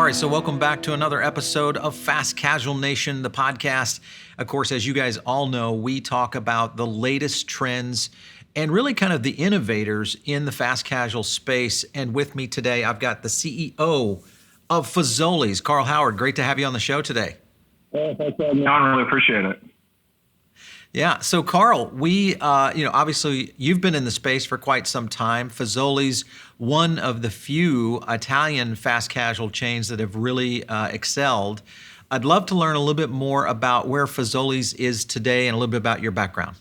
All right, so welcome back to another episode of Fast Casual Nation, the podcast. Of course, as you guys all know, we talk about the latest trends and really kind of the innovators in the fast casual space. And with me today, I've got the CEO of Fazoli's, Carl Howard. Great to have you on the show today. Thanks for having me on. Really appreciate it. Yeah. So, Carl, we, obviously you've been in the space for quite some time. Fazoli's one of the few Italian fast casual chains that have really excelled. I'd love to learn a little bit more about where Fazoli's is today and a little bit about your background.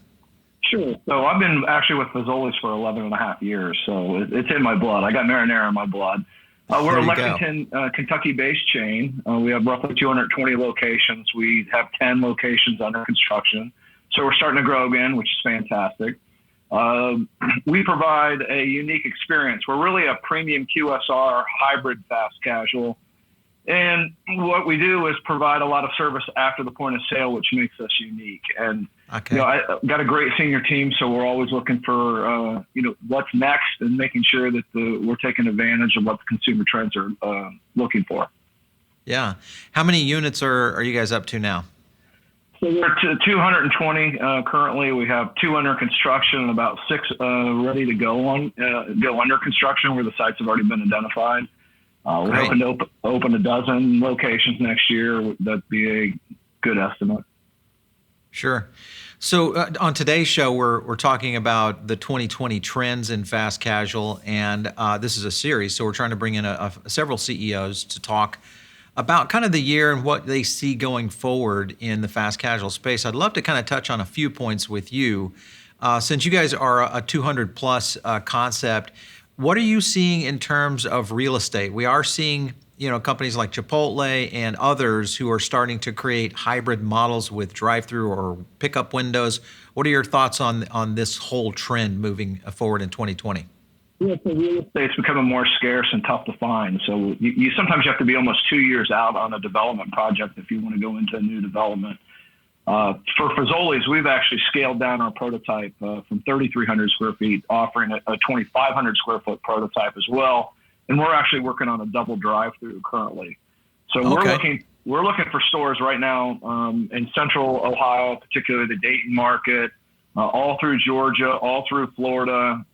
Sure. So I've been actually with Fazoli's for 11 and a half years. So it's in my blood. I got marinara in my blood. We're a Lexington, Kentucky-based chain. We have roughly 220 locations. We have 10 locations under construction. So we're starting to grow again, which is fantastic. We provide a unique experience. We're really a premium QSR hybrid fast casual. And what we do is provide a lot of service after the point of sale, which makes us unique. And I got a great senior team, so we're always looking for what's next and making sure that we're taking advantage of what the consumer trends are looking for. Yeah. How many units are you guys up to now? So we're to 220 currently. We have 2 under construction and about 6 ready to go under construction where the sites have already been identified. We're hoping to open a dozen locations next year. That'd be a good estimate. Sure. So on today's show, we're talking about the 2020 trends in fast casual, and this is a series. So we're trying to bring in several CEOs to talk about kind of the year and what they see going forward in the fast casual space. I'd love to kind of touch on a few points with you. Since you guys are a 200 plus concept, what are you seeing in terms of real estate? We are seeing, companies like Chipotle and others who are starting to create hybrid models with drive-through or pickup windows. What are your thoughts on this whole trend moving forward in 2020? Yeah, so real estate's becoming more scarce and tough to find. So you sometimes have to be almost 2 years out on a development project if you want to go into a new development. For Fazoli's, we've actually scaled down our prototype from 3,300 square feet, offering a 2,500 square foot prototype as well. And we're actually working on a double drive-through currently. So we're looking for stores right now in central Ohio, particularly the Dayton market, all through Georgia, all through Florida,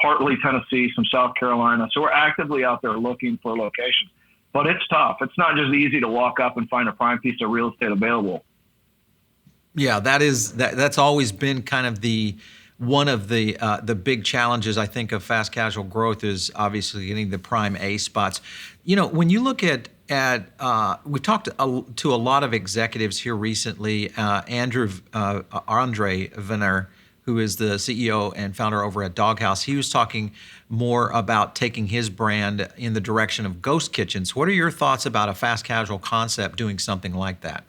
partly Tennessee, some South Carolina. So we're actively out there looking for locations. But it's tough. It's not just easy to walk up and find a prime piece of real estate available. Yeah, that's always been kind of one of the big challenges, I think, of fast casual growth is obviously getting the prime A spots. When you look at we talked to a lot of executives here recently. Andre Venner, who is the CEO and founder over at Doghouse, he was talking more about taking his brand in the direction of ghost kitchens. What are your thoughts about a fast casual concept doing something like that?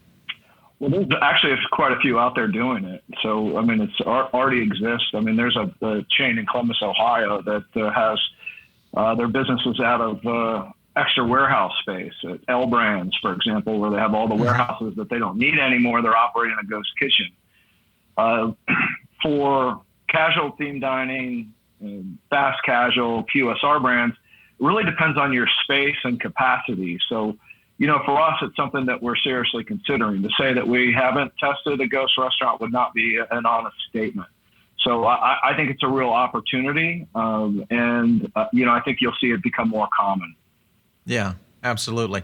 Well, there's quite a few out there doing it. So, it's already exists. There's a chain in Columbus, Ohio that has their businesses out of extra warehouse space at L Brands, for example, where they have all the warehouses that they don't need anymore. They're operating a ghost kitchen. For casual theme dining, fast casual, QSR brands, it really depends on your space and capacity. So, for us, it's something that we're seriously considering. To say that we haven't tested a ghost restaurant would not be an honest statement. So I think it's a real opportunity. I think you'll see it become more common. Yeah, absolutely.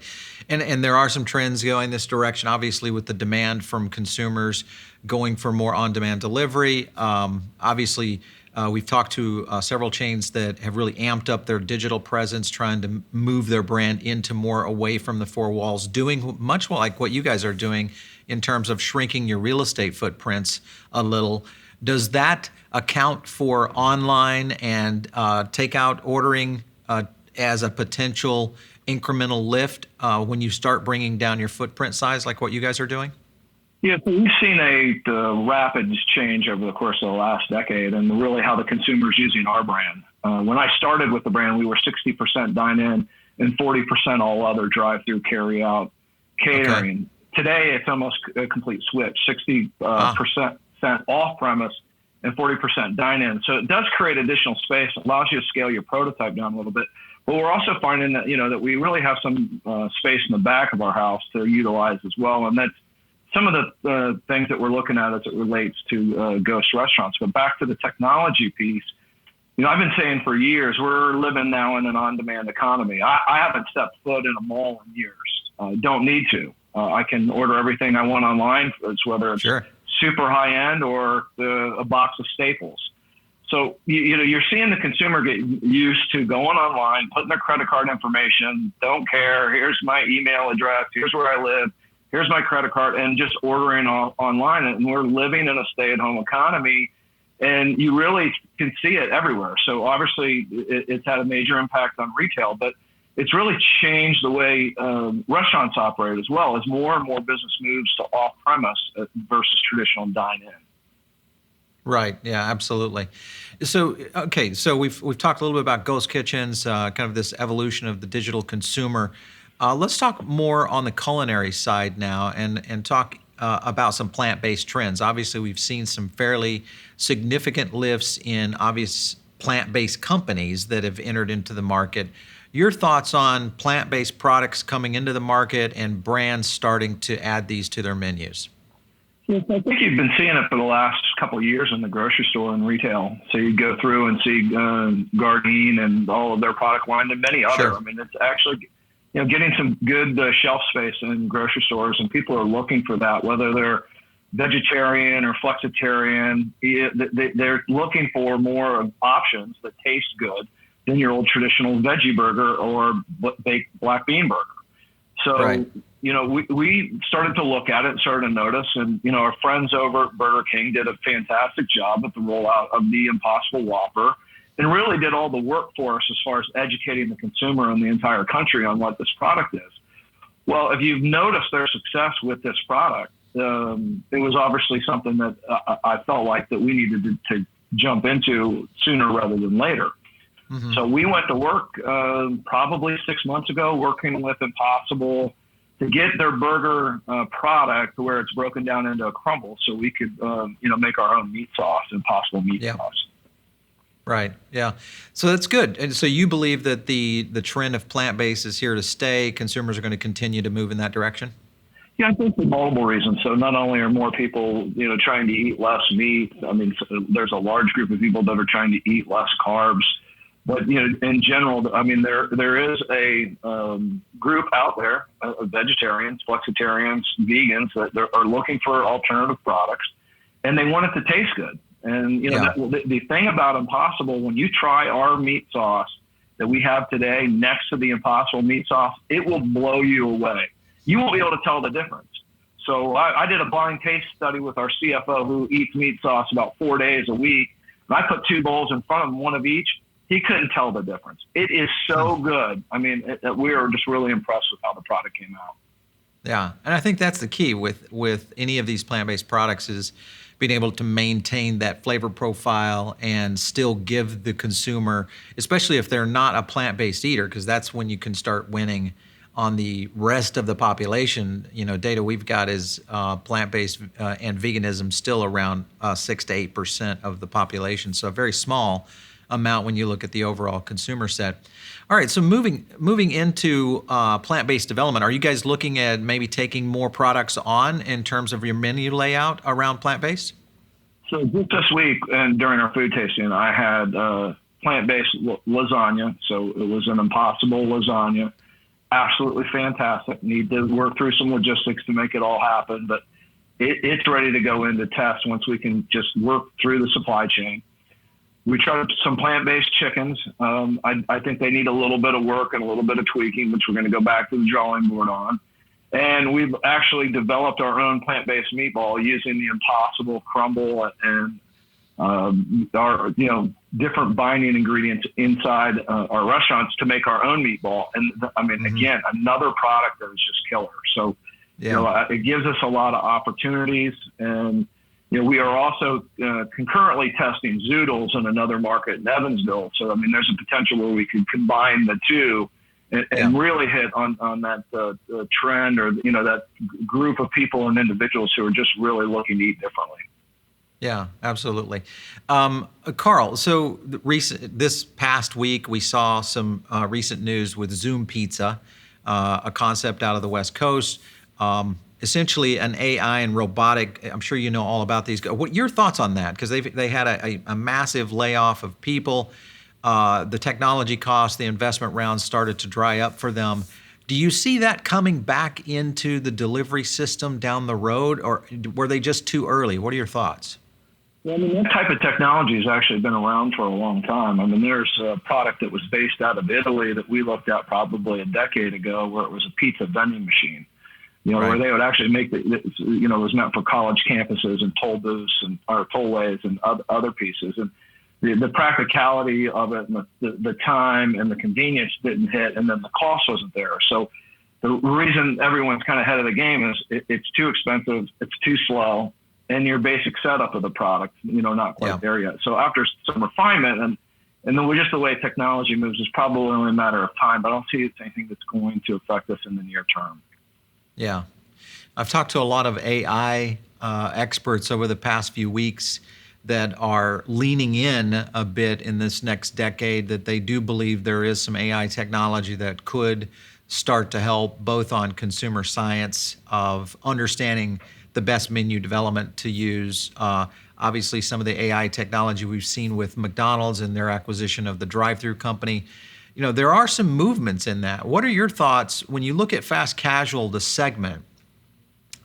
And there are some trends going this direction, obviously, with the demand from consumers going for more on-demand delivery. Obviously, we've talked to several chains that have really amped up their digital presence, trying to move their brand into more away from the four walls, doing much like what you guys are doing in terms of shrinking your real estate footprints a little. Does that account for online and takeout ordering as a potential incremental lift when you start bringing down your footprint size like what you guys are doing? Yeah, so we've seen a rapid change over the course of the last decade and really how the consumer's using our brand. When I started with the brand, we were 60% dine-in and 40% all other drive-through, carry-out, catering. Okay. Today, it's almost a complete switch, 60% off-premise and 40% dine-in. So it does create additional space. It allows you to scale your prototype down a little bit. But we're also finding that, that we really have some space in the back of our house to utilize as well. And that's some of the things that we're looking at as it relates to ghost restaurants. But back to the technology piece, I've been saying for years, we're living now in an on-demand economy. I haven't stepped foot in a mall in years. Don't need to. I can order everything I want online, whether it's super high-end or a box of staples. So, you're seeing the consumer get used to going online, putting their credit card information, don't care, here's my email address, here's where I live, here's my credit card, and just ordering online. And we're living in a stay-at-home economy, and you really can see it everywhere. So obviously it's had a major impact on retail, but it's really changed the way restaurants operate as well, as more and more business moves to off-premise versus traditional dine-in. Right. Yeah, absolutely. So, okay. So we've talked a little bit about ghost kitchens, kind of this evolution of the digital consumer. Let's talk more on the culinary side now and talk about some plant-based trends. Obviously, we've seen some fairly significant lifts in obvious plant-based companies that have entered into the market. Your thoughts on plant-based products coming into the market and brands starting to add these to their menus? Yes, I think you've been seeing it for the last couple of years in the grocery store and retail. So you go through and see Gardein and all of their product line and many other. Sure. I mean, it's actually getting some good shelf space in grocery stores, and people are looking for that, whether they're vegetarian or flexitarian. They're looking for more options that taste good than your old traditional veggie burger or baked black bean burger. So, right. We started to look at it and started to notice, and, our friends over at Burger King did a fantastic job with the rollout of the Impossible Whopper and really did all the work for us as far as educating the consumer in the entire country on what this product is. Well, if you've noticed their success with this product, it was obviously something that I felt like that we needed to jump into sooner rather than later. Mm-hmm. So we went to work probably 6 months ago working with Impossible to get their burger product where it's broken down into a crumble so we could, make our own meat sauce, Impossible meat sauce. Right. Yeah. So that's good. And so you believe that the trend of plant-based is here to stay. Consumers are going to continue to move in that direction? Yeah, I think for multiple reasons. So not only are more people, trying to eat less meat. I mean, there's a large group of people that are trying to eat less carbs. But, in general, I mean, there is a group out there of vegetarians, flexitarians, vegans that are looking for alternative products, and they want it to taste good. And, the thing about Impossible, when you try our meat sauce that we have today next to the Impossible meat sauce, it will blow you away. You won't be able to tell the difference. So I did a blind taste study with our CFO who eats meat sauce about 4 days a week. And I put 2 bowls in front of him, one of each. He couldn't tell the difference. It is so good. I mean, we were just really impressed with how the product came out. Yeah, and I think that's the key with any of these plant-based products is being able to maintain that flavor profile and still give the consumer, especially if they're not a plant-based eater, because that's when you can start winning on the rest of the population. Data we've got is plant-based and veganism still around 6 to 8% of the population, so a very small amount when you look at the overall consumer set. All right, so moving into plant-based development, are you guys looking at maybe taking more products on in terms of your menu layout around plant-based? So just this week and during our food tasting, I had plant-based lasagna. So it was an Impossible lasagna. Absolutely fantastic. Need to work through some logistics to make it all happen, but it's ready to go into test once we can just work through the supply chain. We tried some plant-based chickens. I think they need a little bit of work and a little bit of tweaking, which we're going to go back to the drawing board on. And we've actually developed our own plant-based meatball using the Impossible crumble and our different binding ingredients inside our restaurants to make our own meatball. And I mean, again, another product that is just killer. So it gives us a lot of opportunities. And we are also concurrently testing zoodles in another market in Evansville. So, I mean, there's a potential where we could combine the two and really hit on that trend or, that group of people and individuals who are just really looking to eat differently. Yeah, absolutely. Carl, so this past week we saw some recent news with Zoom Pizza, a concept out of the West Coast. Essentially, an AI and robotic. I'm sure you know all about these. What your thoughts on that? Because they had a massive layoff of people. The technology costs, the investment rounds started to dry up for them. Do you see that coming back into the delivery system down the road, or were they just too early? What are your thoughts? Yeah, I mean, that type of technology has actually been around for a long time. I mean, there's a product that was based out of Italy that we looked at probably a decade ago where it was a pizza vending machine, Right. where they would actually make it was meant for college campuses and toll booths and or tollways and other pieces. And the practicality of it and the time and the convenience didn't hit, and then the cost wasn't there. So the reason everyone's kind of ahead of the game is it's too expensive, it's too slow, and your basic setup of the product, not quite there yet. So after some refinement and then just the way technology moves, is probably only a matter of time. But I don't see it's anything that's going to affect us in the near term. Yeah. I've talked to a lot of AI experts over the past few weeks that are leaning in a bit in this next decade, that they do believe there is some AI technology that could start to help both on consumer science of understanding the best menu development to use. Obviously, some of the AI technology we've seen with McDonald's and their acquisition of the drive-through company. There are some movements in that. What are your thoughts when you look at fast casual, the segment?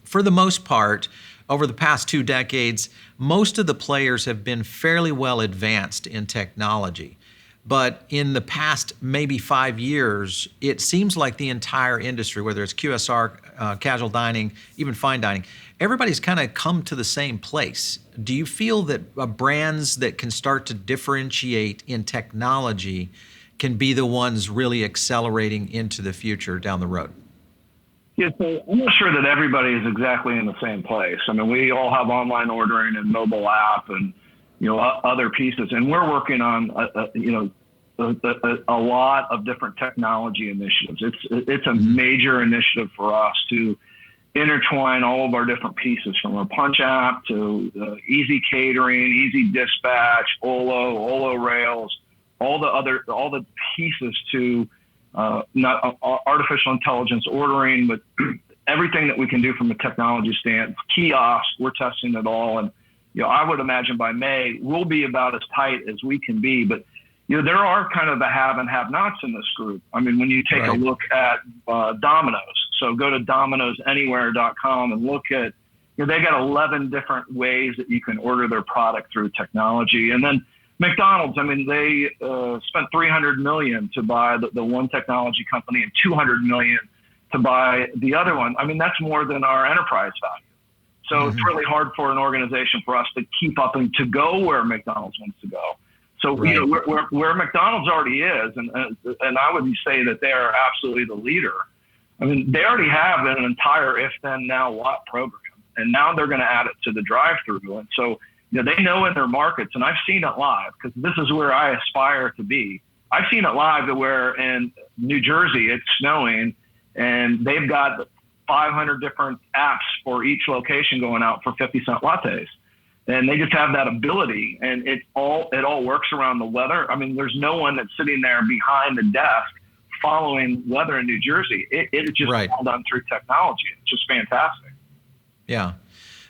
For the most part, over the past 2 decades, most of the players have been fairly well advanced in technology. But in the past maybe 5 years, it seems like the entire industry, whether it's QSR, casual dining, even fine dining, everybody's kind of come to the same place. Do you feel that brands that can start to differentiate in technology can be the ones really accelerating into the future down the road? Yeah, so I'm not sure that everybody is exactly in the same place. I mean, we all have online ordering and mobile app and other pieces, and we're working on a lot of different technology initiatives. It's a major initiative for us to intertwine all of our different pieces, from our punch app to easy catering, easy dispatch, Olo rails, all the pieces to not artificial intelligence ordering, but everything that we can do from a technology stand. Kiosk, we're testing it all, and I would imagine by May we'll be about as tight as we can be. But there are kind of the have and have-nots in this group. I mean, when you take a look at Domino's, so go to domino'sanywhere.com and look at, they got 11 different ways that you can order their product through technology. And then McDonald's, I mean, they spent $300 million to buy the one technology company and $200 million to buy the other one. I mean, that's more than our enterprise value. So it's really hard for an organization for us to keep up and to go where McDonald's wants to go. So where McDonald's already is, and I would say that they are absolutely the leader. I mean, they already have an entire if then now what program, and now they're going to add it to the drive-through. And so they know in their markets, and I've seen it live because this is where I aspire to be. I've seen it live to where in New Jersey it's snowing, and they've got 500 different apps for each location going out for 50-cent lattes. And they just have that ability, and it all works around the weather. I mean, there's no one that's sitting there behind the desk following weather in New Jersey. It is just all done through technology. It's just fantastic. Yeah,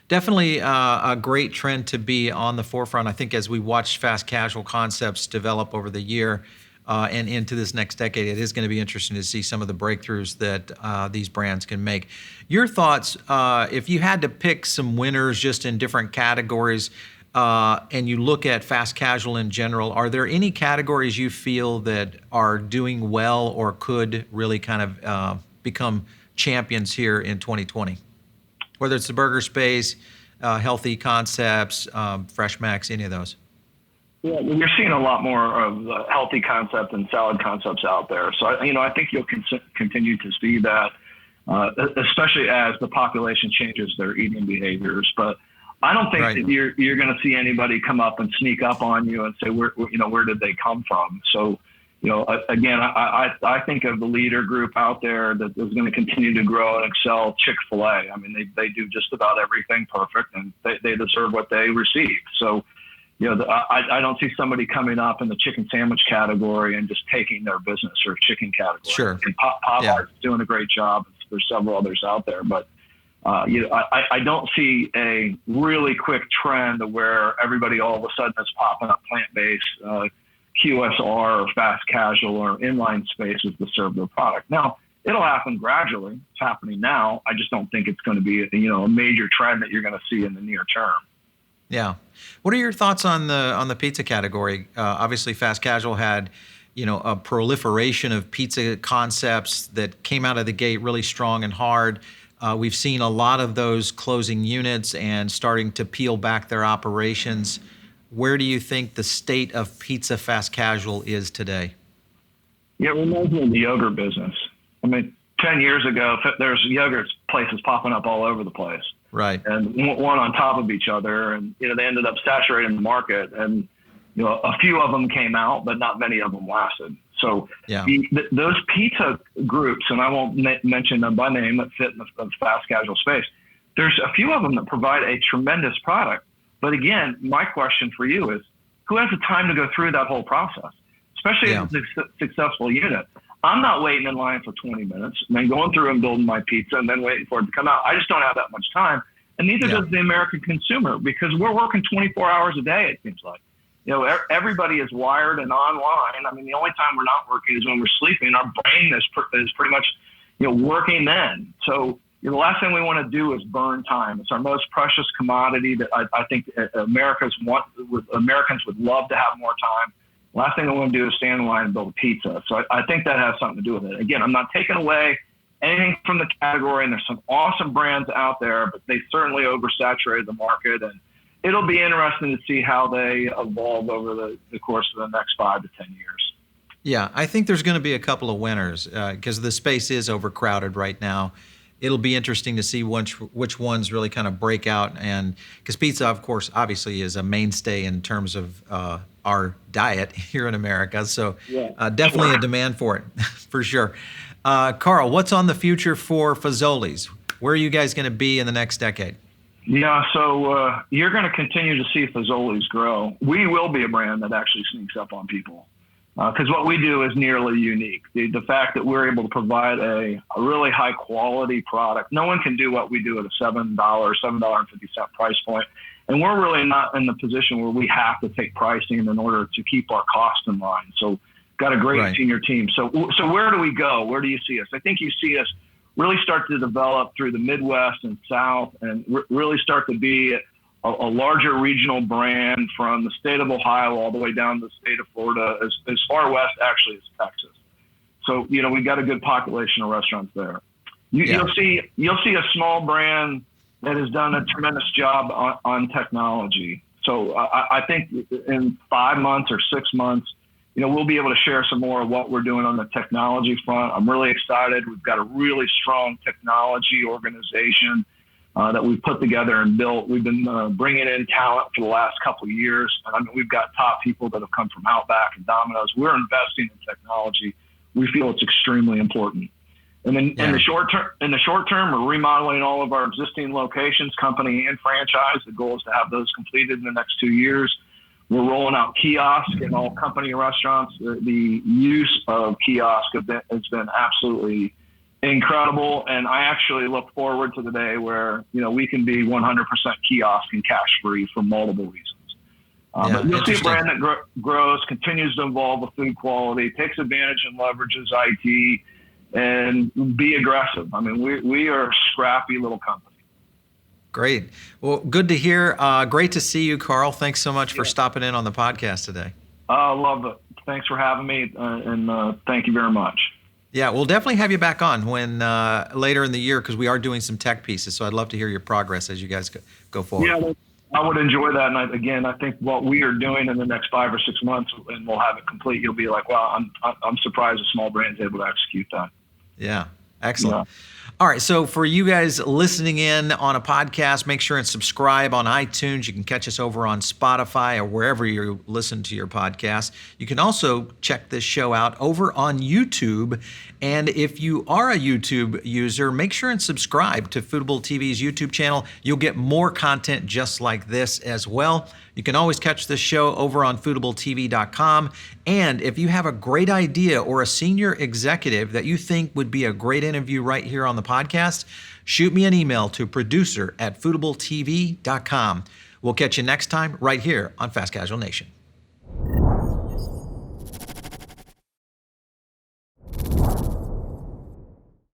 definitely a great trend to be on the forefront. I think as we watch fast casual concepts develop over the year and into this next decade, it is going to be interesting to see some of the breakthroughs that these brands can make. Your thoughts, if you had to pick some winners just in different categories, and you look at fast casual in general, are there any categories you feel that are doing well or could really kind of become champions here in 2020? Whether it's the burger space, healthy concepts, Fresh Max, any of those? Yeah, you're seeing a lot more of healthy concept and salad concepts out there. So, I think you'll continue to see that, especially as the population changes their eating behaviors. But I don't think that you're going to see anybody come up and sneak up on you and say, where did they come from? So, Again, I think of the leader group out there that is going to continue to grow and excel. Chick-fil-A. I mean, they do just about everything perfect, and they deserve what they receive. So, I don't see somebody coming up in the chicken sandwich category and just taking their business, or chicken category. Sure. And Popeye's doing a great job. There's several others out there, but I don't see a really quick trend to where everybody all of a sudden is popping up plant-based, QSR or fast casual or inline spaces to serve their product. Now, it'll happen gradually. It's happening now. I just don't think it's going to be a major trend that you're going to see in the near term. Yeah. What are your thoughts on the pizza category? Obviously, fast casual had a proliferation of pizza concepts that came out of the gate really strong and hard. We've seen a lot of those closing units and starting to peel back their operations. Where do you think the state of pizza fast casual is today? Yeah, it reminds me of the yogurt business. I mean, 10 years ago, there's yogurt places popping up all over the place. Right. And one on top of each other. And, they ended up saturating the market. And, a few of them came out, but not many of them lasted. So those pizza groups, and I won't mention them by name, that fit in the fast casual space, there's a few of them that provide a tremendous product. But again, my question for you is, who has the time to go through that whole process, especially if it's a successful unit? I'm not waiting in line for 20 minutes and then going through and building my pizza and then waiting for it to come out. I just don't have that much time. And neither does the American consumer, because we're working 24 hours a day, it seems like. Everybody is wired and online. I mean, the only time we're not working is when we're sleeping. Our brain is pretty much, working then. So, the last thing we want to do is burn time. It's our most precious commodity that I think Americans would love to have more time. Last thing I want to do is stand in line and build a pizza. So I think that has something to do with it. Again, I'm not taking away anything from the category, and there's some awesome brands out there, but they certainly oversaturated the market, and it'll be interesting to see how they evolve over the course of the next 5 to 10 years. Yeah, I think there's going to be a couple of winners because the space is overcrowded right now. It'll be interesting to see which ones really kind of break out, and because pizza, of course, obviously is a mainstay in terms of our diet here in America. So definitely a demand for it, for sure. Carl, what's on the future for Fazoli's? Where are you guys going to be in the next decade? Yeah, so you're going to continue to see Fazoli's grow. We will be a brand that actually sneaks up on people. Because what we do is nearly unique. The fact that we're able to provide a really high quality product, no one can do what we do at a $7.50 price point. And we're really not in the position where we have to take pricing in order to keep our costs in line. So got a great senior team. So where do we go? Where do you see us? I think you see us really start to develop through the Midwest and South, and really start to be a larger regional brand from the state of Ohio all the way down to the state of Florida, as far west actually as Texas. So, we got a good population of restaurants there. You'll see a small brand that has done a tremendous job on technology. So I think in 5 months or 6 months, we'll be able to share some more of what we're doing on the technology front. I'm really excited. We've got a really strong technology organization that we've put together and built. We've been bringing in talent for the last couple of years. I mean, we've got top people that have come from Outback and Domino's. We're investing in technology. We feel it's extremely important. And then in the short term, we're remodeling all of our existing locations, company and franchise. The goal is to have those completed in the next 2 years. We're rolling out kiosks in all company restaurants. The use of kiosk has been absolutely incredible, and I actually look forward to the day where we can be 100% kiosk and cash free for multiple reasons. But you'll see a brand that grows, continues to evolve with food quality, takes advantage and leverages IT, and be aggressive. I mean, we are a scrappy little company. Great. Well, good to hear. Great to see you, Carl. Thanks so much for stopping in on the podcast today. I love it. Thanks for having me, and thank you very much. Yeah, we'll definitely have you back on when later in the year, because we are doing some tech pieces. So I'd love to hear your progress as you guys go forward. Yeah, I would enjoy that. And I think what we are doing in the next 5 or 6 months, and we'll have it complete. You'll be like, wow, I'm surprised a small brand's able to execute that. Yeah, excellent. All right, so for you guys listening in on a podcast, make sure and subscribe on iTunes. You can catch us over on Spotify or wherever you listen to your podcast. You can also check this show out over on YouTube. And if you are a YouTube user, make sure and subscribe to Foodable TV's YouTube channel. You'll get more content just like this as well. You can always catch this show over on foodabletv.com. And if you have a great idea or a senior executive that you think would be a great interview right here on the podcast, shoot me an email to producer@foodabletv.com. We'll catch you next time right here on Fast Casual Nation.